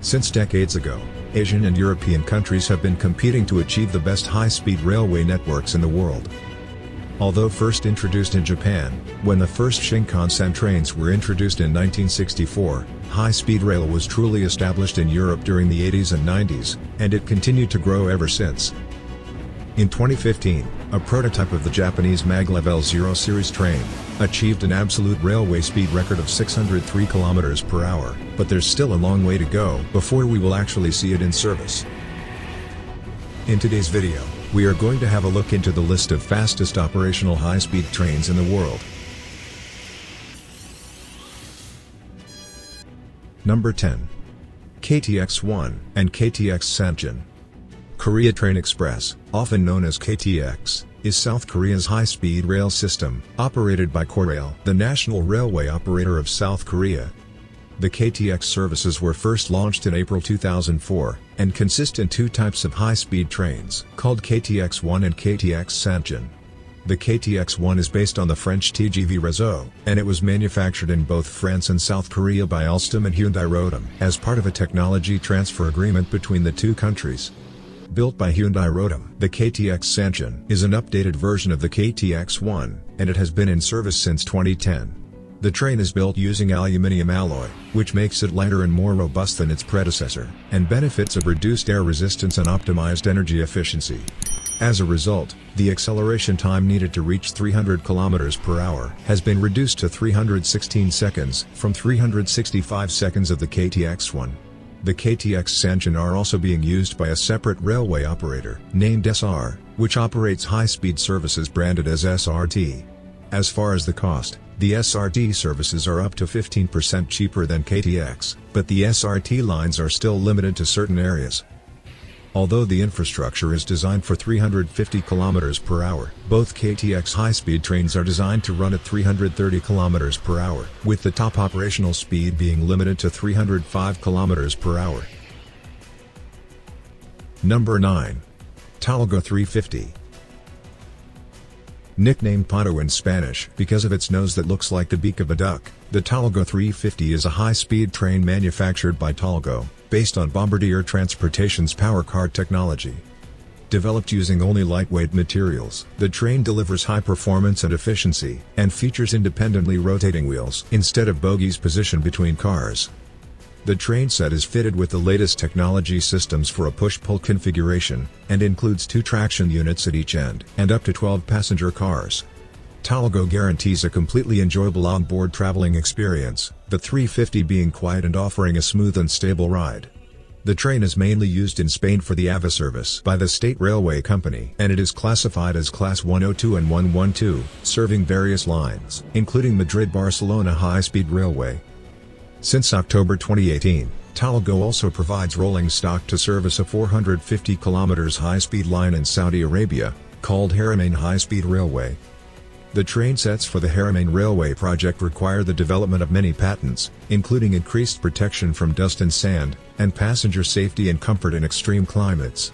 Since decades ago, Asian and European countries have been competing to achieve the best high-speed railway networks in the world. Although first introduced in Japan, when the first Shinkansen trains were introduced in 1964, high-speed rail was truly established in Europe during the 80s and 90s, and it continued to grow ever since. In 2015, a prototype of the Japanese Maglev L0 Series train achieved an absolute railway speed record of 603 km per hour, but there's still a long way to go before we will actually see it in service. In today's video, we are going to have a look into the list of fastest operational high-speed trains in the world. Number 10. KTX-1 and KTX-Sanyo. Korea Train Express, often known as KTX, is South Korea's high-speed rail system, operated by Korail, the national railway operator of South Korea. The KTX services were first launched in April 2004, and consist in two types of high-speed trains, called KTX-1 and KTX-Sanyo. The KTX-1 is based on the French TGV Réseau, and it was manufactured in both France and South Korea by Alstom and Hyundai Rotem, as part of a technology transfer agreement between the two countries. Built by Hyundai Rotem, the KTX-Sanyo is an updated version of the KTX-1, and it has been in service since 2010. The train is built using aluminium alloy, which makes it lighter and more robust than its predecessor, and benefits of reduced air resistance and optimized energy efficiency. As a result, the acceleration time needed to reach 300 km per hour has been reduced to 316 seconds from 365 seconds of the KTX-1. The KTX-Sanyo are also being used by a separate railway operator, named SR, which operates high-speed services branded as SRT. As far as the cost, the SRT services are up to 15% cheaper than KTX, but the SRT lines are still limited to certain areas. Although the infrastructure is designed for 350 km per hour, both KTX high-speed trains are designed to run at 330 km per hour, with the top operational speed being limited to 305 km per hour. Number 9. Talgo 350. Nicknamed Pato in Spanish because of its nose that looks like the beak of a duck, the Talgo 350 is a high-speed train manufactured by Talgo, based on Bombardier Transportation's power car technology. Developed using only lightweight materials, the train delivers high performance and efficiency, and features independently rotating wheels instead of bogies positioned between cars. The train set is fitted with the latest technology systems for a push-pull configuration, and includes 2 traction units at each end, and up to 12 passenger cars. Talgo guarantees a completely enjoyable on-board traveling experience, the 350 being quiet and offering a smooth and stable ride. The train is mainly used in Spain for the AVE service by the state railway company, and it is classified as Class 102 and 112, serving various lines, including Madrid-Barcelona high-speed railway. Since October 2018, Talgo also provides rolling stock to service a 450 km high-speed line in Saudi Arabia, called Haramain High-Speed Railway. The train sets for the Haramain Railway project require the development of many patents, including increased protection from dust and sand, and passenger safety and comfort in extreme climates.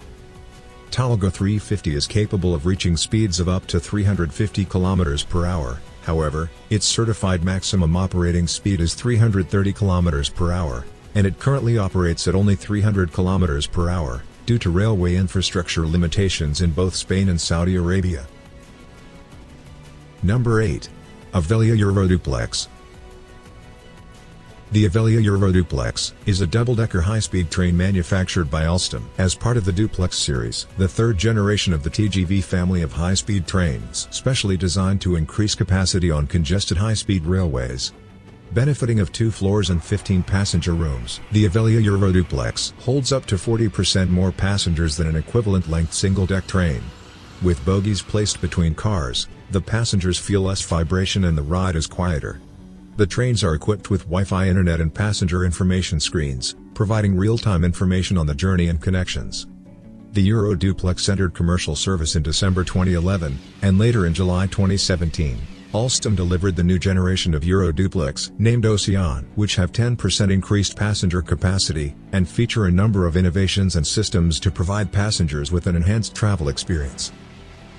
Talgo 350 is capable of reaching speeds of up to 350 km per hour, however, its certified maximum operating speed is 330 km per hour, and it currently operates at only 300 km per hour, due to railway infrastructure limitations in both Spain and Saudi Arabia. Number 8. Avelia Euroduplex. The Avelia Euroduplex is a double-decker high-speed train manufactured by Alstom as part of the Duplex series, the third generation of the TGV family of high-speed trains, specially designed to increase capacity on congested high-speed railways. Benefiting of 2 floors and 15 passenger rooms, the Avelia Euroduplex holds up to 40% more passengers than an equivalent-length single-deck train. With bogies placed between cars, the passengers feel less vibration and the ride is quieter. The trains are equipped with Wi-Fi internet and passenger information screens, providing real-time information on the journey and connections. The Euroduplex entered commercial service in December 2011, and later in July 2017, Alstom delivered the new generation of Euroduplex, named Ocean, which have 10% increased passenger capacity, and feature a number of innovations and systems to provide passengers with an enhanced travel experience.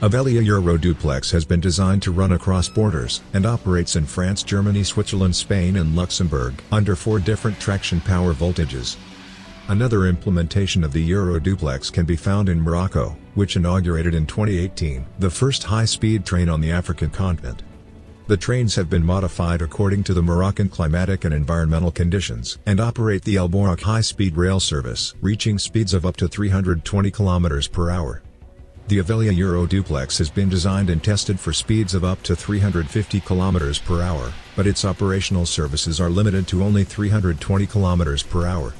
Avelia Euroduplex has been designed to run across borders and operates in France, Germany, Switzerland, Spain and Luxembourg under 4 different traction power voltages. Another implementation of the Euro duplex can be found in Morocco, which inaugurated in 2018 the first high-speed train on the African continent. The trains have been modified according to the Moroccan climatic and environmental conditions and operate the El Bouraq high-speed rail service, reaching speeds of up to 320 km per hour. The Avelia Euro duplex has been designed and tested for speeds of up to 350 km per hour, but its operational services are limited to only 320 km per hour.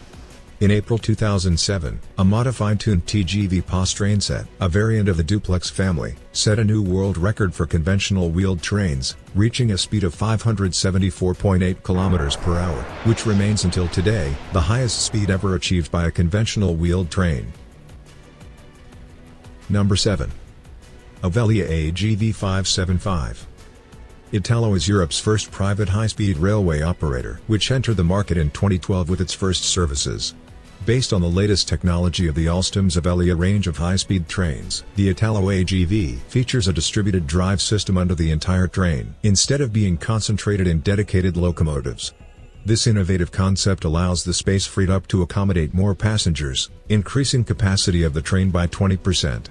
In April 2007, a modified tuned TGV POS trainset, a variant of the duplex family, set a new world record for conventional wheeled trains, reaching a speed of 574.8 km per hour, which remains until today the highest speed ever achieved by a conventional wheeled train. Number 7. Avelia AGV 575. Italo is Europe's first private high-speed railway operator, which entered the market in 2012 with its first services. Based on the latest technology of the Alstom's Avelia range of high-speed trains, the Italo AGV features a distributed drive system under the entire train, instead of being concentrated in dedicated locomotives. This innovative concept allows the space freed up to accommodate more passengers, increasing capacity of the train by 20%.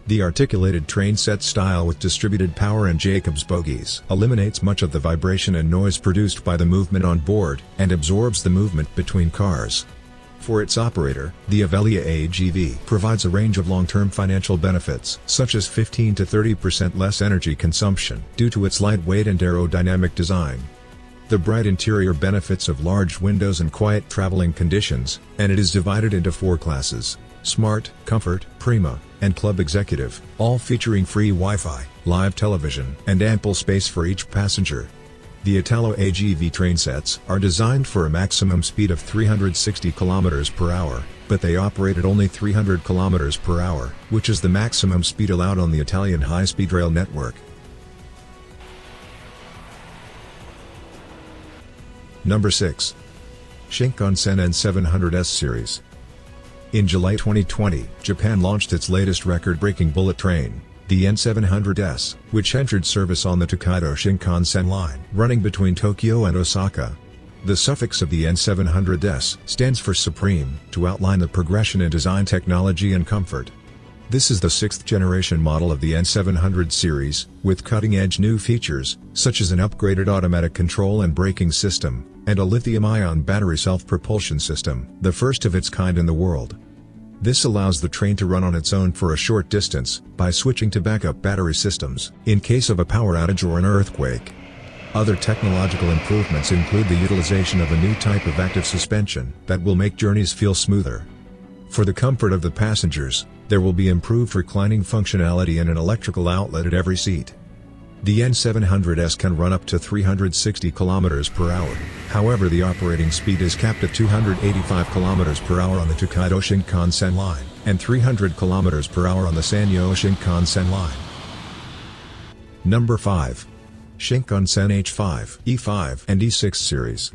The articulated train set style with distributed power and Jacobs bogies eliminates much of the vibration and noise produced by the movement on board, and absorbs the movement between cars. For its operator, the Avelia AGV provides a range of long-term financial benefits, such as 15 to 30% less energy consumption due to its lightweight and aerodynamic design. The bright interior benefits of large windows and quiet traveling conditions, and it is divided into 4 classes: Smart, Comfort, Prima, and Club Executive, all featuring free Wi-Fi, live television, and ample space for each passenger. The Italo AGV trainsets are designed for a maximum speed of 360 km per hour, but they operate at only 300 km per hour, which is the maximum speed allowed on the Italian high-speed rail network. Number 6. Shinkansen N700S Series. In July 2020, Japan launched its latest record-breaking bullet train, the N700S, which entered service on the Tokaido Shinkansen line, running between Tokyo and Osaka. The suffix of the N700S stands for Supreme, to outline the progression in design technology and comfort. This is the 6th generation model of the N700 series, with cutting-edge new features, such as an upgraded automatic control and braking system, and a lithium-ion battery self-propulsion system, the first of its kind in the world. This allows the train to run on its own for a short distance, by switching to backup battery systems, in case of a power outage or an earthquake. Other technological improvements include the utilization of a new type of active suspension, that will make journeys feel smoother. For the comfort of the passengers, there will be improved reclining functionality and an electrical outlet at every seat. The N700S can run up to 360 km per hour, however the operating speed is capped at 285 km per hour on the Tokaido Shinkansen line, and 300 km per hour on the Sanyo Shinkansen line. Number 5. Shinkansen H5, E5 and E6 series.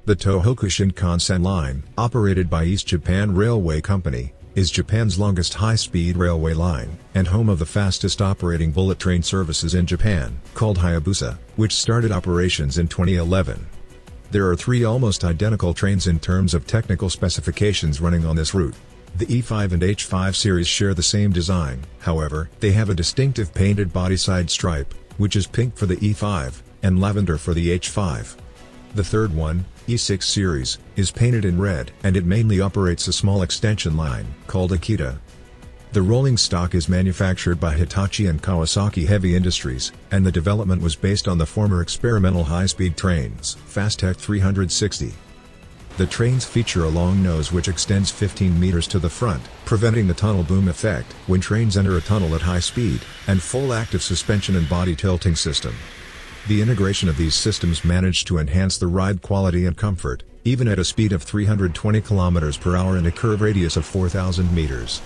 The Tohoku Shinkansen line, operated by East Japan Railway Company, is Japan's longest high-speed railway line, and home of the fastest operating bullet train services in Japan, called Hayabusa, which started operations in 2011. There are 3 almost identical trains in terms of technical specifications running on this route. The E5 and H5 series share the same design, however, they have a distinctive painted bodyside stripe, which is pink for the E5, and lavender for the H5. The third one, E6 series, is painted in red, and it mainly operates a small extension line, called Akita. The rolling stock is manufactured by Hitachi and Kawasaki Heavy Industries, and the development was based on the former experimental high-speed trains, Fastech 360. The trains feature a long nose which extends 15 meters to the front, preventing the tunnel boom effect when trains enter a tunnel at high speed, and full active suspension and body tilting system. The integration of these systems managed to enhance the ride quality and comfort, even at a speed of 320 km per hour and a curve radius of 4,000 meters.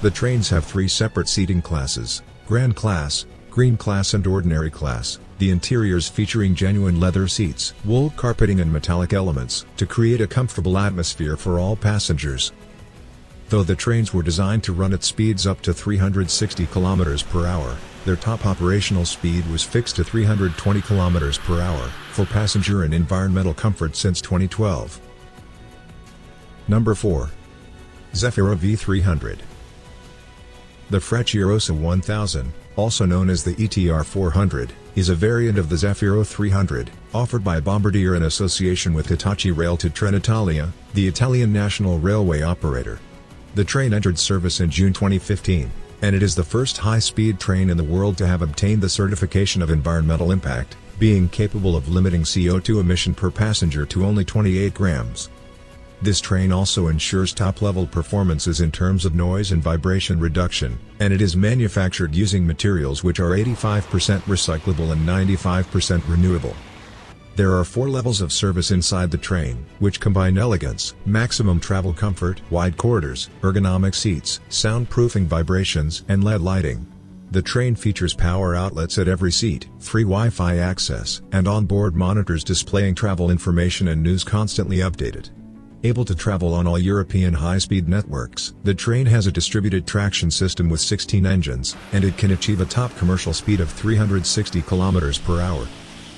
The trains have 3 separate seating classes: Grand Class, Green Class and Ordinary Class, the interiors featuring genuine leather seats, wool carpeting and metallic elements, to create a comfortable atmosphere for all passengers. Though the trains were designed to run at speeds up to 360 km per hour, their top operational speed was fixed to 320 km per hour, for passenger and environmental comfort since 2012. Number 4. Zefiro V300. The Frecciarossa 1000, also known as the ETR 400, is a variant of the Zefiro 300, offered by Bombardier in association with Hitachi Rail to Trenitalia, the Italian national railway operator. The train entered service in June 2015, and it is the first high-speed train in the world to have obtained the certification of environmental impact, being capable of limiting CO2 emission per passenger to only 28 grams. This train also ensures top-level performances in terms of noise and vibration reduction, and it is manufactured using materials which are 85% recyclable and 95% renewable. There are 4 levels of service inside the train, which combine elegance, maximum travel comfort, wide corridors, ergonomic seats, soundproofing vibrations, and LED lighting. The train features power outlets at every seat, free Wi-Fi access, and on-board monitors displaying travel information and news constantly updated. Able to travel on all European high-speed networks, the train has a distributed traction system with 16 engines, and it can achieve a top commercial speed of 360 km per hour.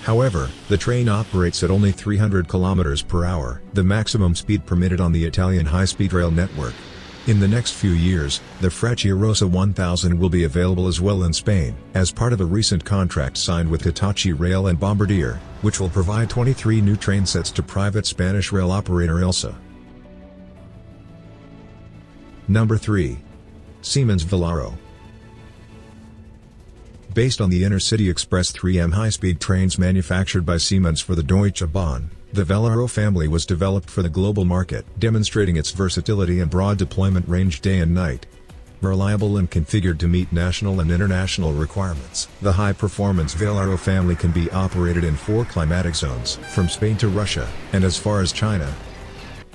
However, the train operates at only 300 km per hour, the maximum speed permitted on the Italian high-speed rail network. In the next few years, the Frecciarossa 1000 will be available as well in Spain, as part of a recent contract signed with Hitachi Rail and Bombardier, which will provide 23 new train sets to private Spanish rail operator ILSA. Number 3. Siemens Velaro. Based on the Intercity Express 3M high-speed trains manufactured by Siemens for the Deutsche Bahn, the Velaro family was developed for the global market, demonstrating its versatility and broad deployment range day and night. Reliable and configured to meet national and international requirements, the high-performance Velaro family can be operated in 4 climatic zones, from Spain to Russia, and as far as China.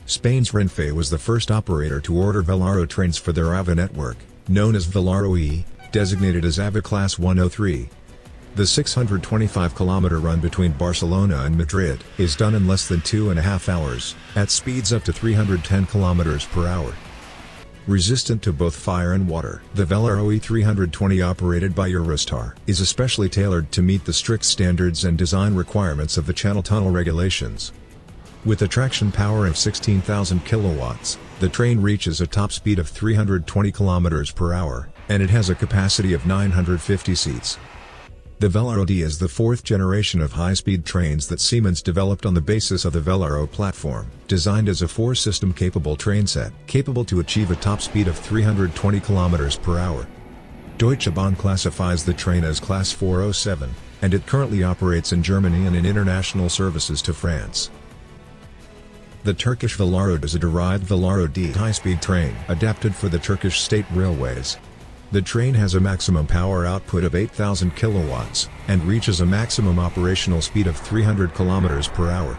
Spain's Renfe was the first operator to order Velaro trains for their AVA network, known as Velaro E, designated as AVA Class 103. The 625-kilometer run between Barcelona and Madrid is done in less than 2.5 hours, at speeds up to 310 km per hour. Resistant to both fire and water, the Velaro E320 operated by Eurostar is especially tailored to meet the strict standards and design requirements of the Channel Tunnel regulations. With a traction power of 16,000 kilowatts, the train reaches a top speed of 320 km per hour, and it has a capacity of 950 seats. The Velaro D is the 4th generation of high-speed trains that Siemens developed on the basis of the Velaro platform, designed as a 4-system capable train set, capable to achieve a top speed of 320 km per hour. Deutsche Bahn classifies the train as Class 407, and it currently operates in Germany and in international services to France. The Turkish Velaro D is a derived Velaro D high-speed train adapted for the Turkish state railways. The train has a maximum power output of 8,000 kilowatts, and reaches a maximum operational speed of 300 km per hour.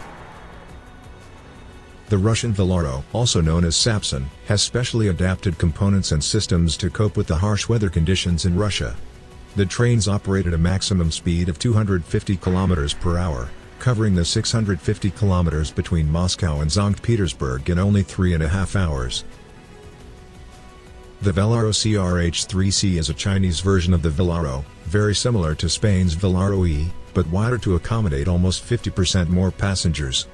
The Russian Velaro, also known as Sapsan, has specially adapted components and systems to cope with the harsh weather conditions in Russia. The trains operate at a maximum speed of 250 km per hour, covering the 650 km between Moscow and St. Petersburg in only 3.5 hours. The Velaro CRH-3C is a Chinese version of the Velaro, very similar to Spain's Velaro E, but wider to accommodate almost 50% more passengers.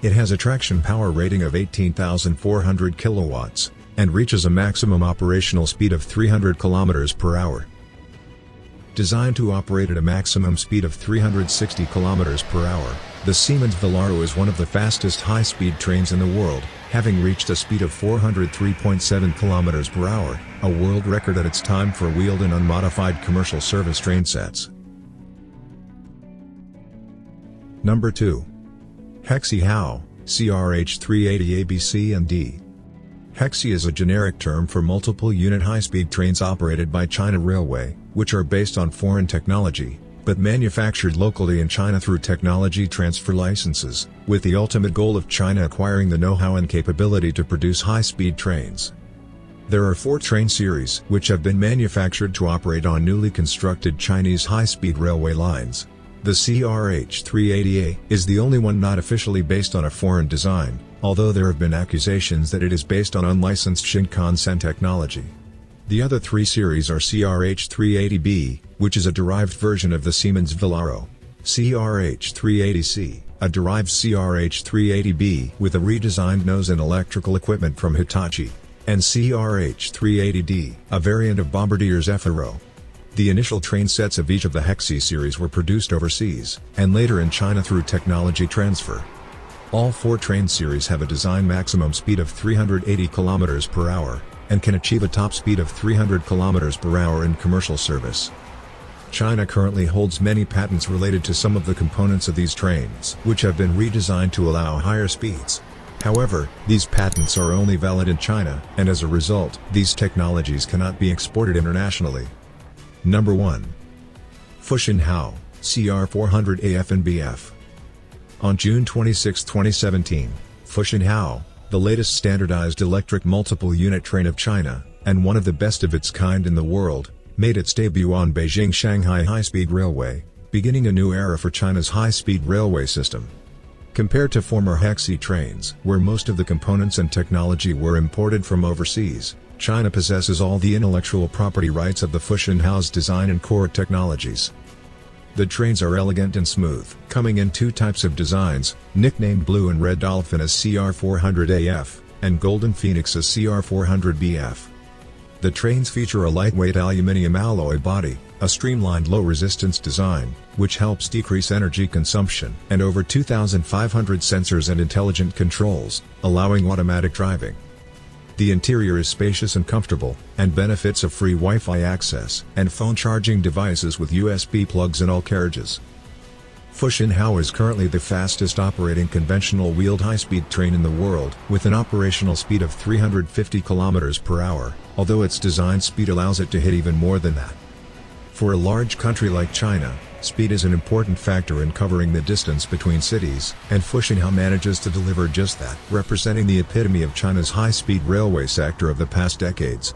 It has a traction power rating of 18,400 kilowatts, and reaches a maximum operational speed of 300 km per hour. Designed to operate at a maximum speed of 360 km per hour, the Siemens Velaro is one of the fastest high-speed trains in the world, having reached a speed of 403.7 km per hour, a world record at its time for wheeled and unmodified commercial service train sets. Number 2. Hexi Hao, CRH-380 ABC and D. Hexi is a generic term for multiple unit high-speed trains operated by China Railway, which are based on foreign technology, but manufactured locally in China through technology transfer licenses, with the ultimate goal of China acquiring the know-how and capability to produce high-speed trains. There are 4 train series which have been manufactured to operate on newly constructed Chinese high-speed railway lines. The CRH-380A is the only one not officially based on a foreign design, although there have been accusations that it is based on unlicensed Shinkansen technology. The other 3 series are CRH-380B, which is a derived version of the Siemens Velaro, CRH-380C, a derived CRH-380B with a redesigned nose and electrical equipment from Hitachi, and CRH-380D, a variant of Bombardier Zefiro. The initial train sets of each of the Hexi series were produced overseas, and later in China through technology transfer. All 4 train series have a design maximum speed of 380 km per hour, and can achieve a top speed of 300 km per hour in commercial service. China currently holds many patents related to some of the components of these trains, which have been redesigned to allow higher speeds. However, these patents are only valid in China, and as a result, these technologies cannot be exported internationally. Number 1. Fushinhao, CR400AF and BF. On June 26, 2017, Fushinhao, the latest standardized electric multiple unit train of China, and one of the best of its kind in the world, made its debut on Beijing-Shanghai High-Speed Railway, beginning a new era for China's high-speed railway system. Compared to former Hexi trains, where most of the components and technology were imported from overseas, China possesses all the intellectual property rights of the Fushinhao's design and core technologies. The trains are elegant and smooth, coming in 2 types of designs, nicknamed Blue and Red Dolphin as CR400AF, and Golden Phoenix as CR400BF. The trains feature a lightweight aluminum alloy body, a streamlined low-resistance design, which helps decrease energy consumption, and over 2,500 sensors and intelligent controls, allowing automatic driving. The interior is spacious and comfortable, and benefits of free Wi-Fi access and phone charging devices with USB plugs in all carriages. Fushinhao is currently the fastest operating conventional wheeled high-speed train in the world, with an operational speed of 350 km per hour, although its design speed allows it to hit even more than that. For a large country like China, speed is an important factor in covering the distance between cities, and Fushinhao manages to deliver just that, representing the epitome of China's high-speed railway sector of the past decades.